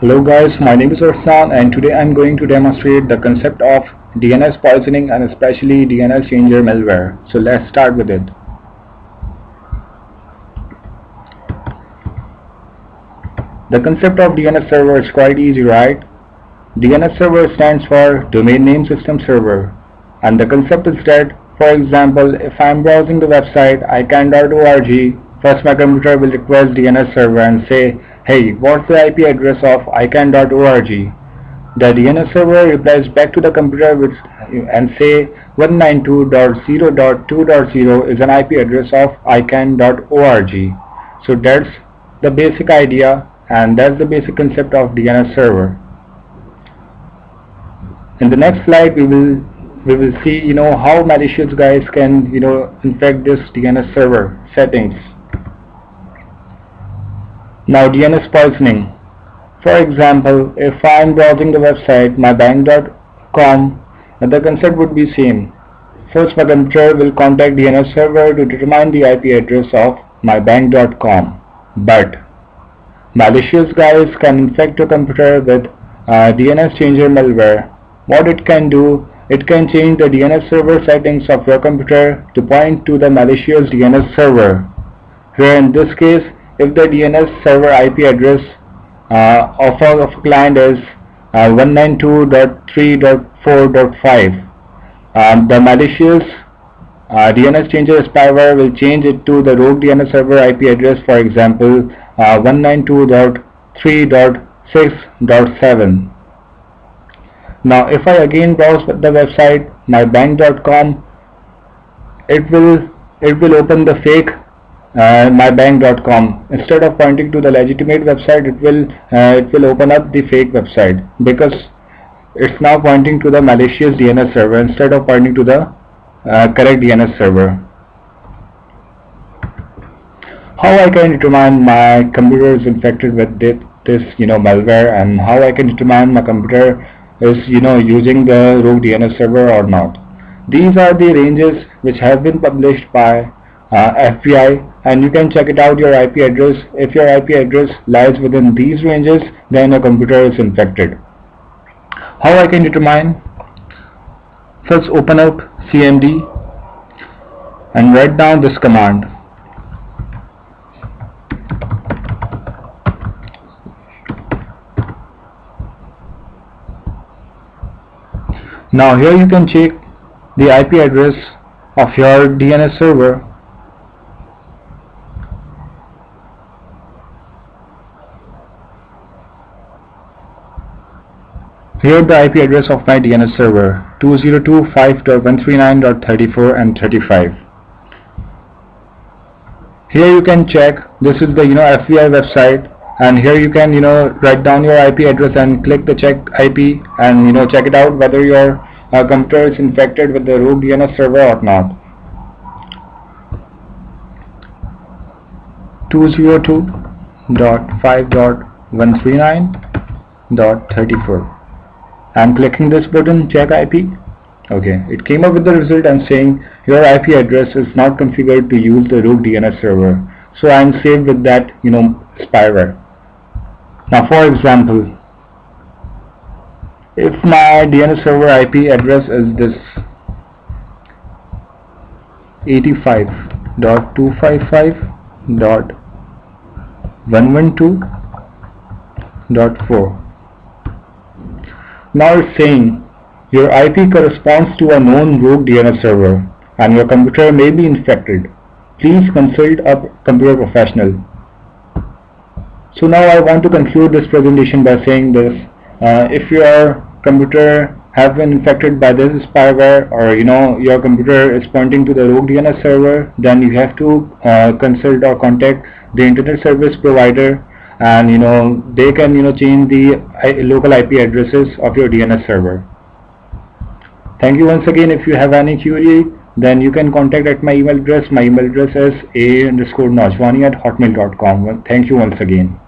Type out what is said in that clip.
Hello guys, my name is Arsan and today I'm going to demonstrate the concept of DNS poisoning and especially DNS changer malware. So let's start with it. The concept of DNS server is quite easy, right? DNS server stands for Domain Name System Server, and the concept is that, for example, if I'm browsing the website icann.org, first my computer will request DNS server and say, hey, what's the IP address of icann.org? The DNS server replies back to the computer and say 192.0.2.0 is an IP address of icann.org. So that's the basic idea, and that's the basic concept of DNS server. In the next slide we will see how malicious guys can infect this DNS server settings. Now, DNS poisoning. For example, if I am browsing the website mybank.com, the concept would be same. First, my computer will contact DNS server to determine the IP address of mybank.com. But malicious guys can infect your computer with DNS changer malware. What it can do, it can change the DNS server settings of your computer to point to the malicious DNS server. Here in this case, if the DNS server IP address of a client is 192.3.4.5, the malicious DNS changer spyware will change it to the rogue DNS server IP address, for example 192.3.6.7. Now if I again browse the website mybank.com, it will open the fake mybank.com. Instead of pointing to the legitimate website, it will open up the fake website, because it's now pointing to the malicious DNS server instead of pointing to the correct DNS server. How I can determine my computer is infected with this malware, and how I can determine my computer is using the rogue DNS server or not. These are the ranges which have been published by FBI, and you can check it out your IP address. If your IP address lies within these ranges, then your computer is infected. How I can determine? First, open up CMD and write down this command. Now here you can check the IP address of your DNS server. Here the IP address of my DNS server 2025.139.34 and 35. Here you can check, this is the FBI website, and here you can write down your IP address and click the check IP and check it out whether your computer is infected with the rogue DNS server or not. 202.5.139.34. I'm clicking this button, check IP. Okay, it came up with the result and saying your IP address is not configured to use the rogue DNS server. So I'm saved with that spyware. Now for example, if my DNS server IP address is this 85.255.112.4. Now it's saying your IP corresponds to a known rogue DNS server and your computer may be infected. Please consult a computer professional. So now I want to conclude this presentation by saying this. If your computer has been infected by this spyware, or your computer is pointing to the rogue DNS server, then you have to consult or contact the internet service provider, and they can change the local IP addresses of your DNS server. Thank you once again. If you have any query, then you can contact at my email address. My email address is a_najwani@hotmail.com. Thank you once again.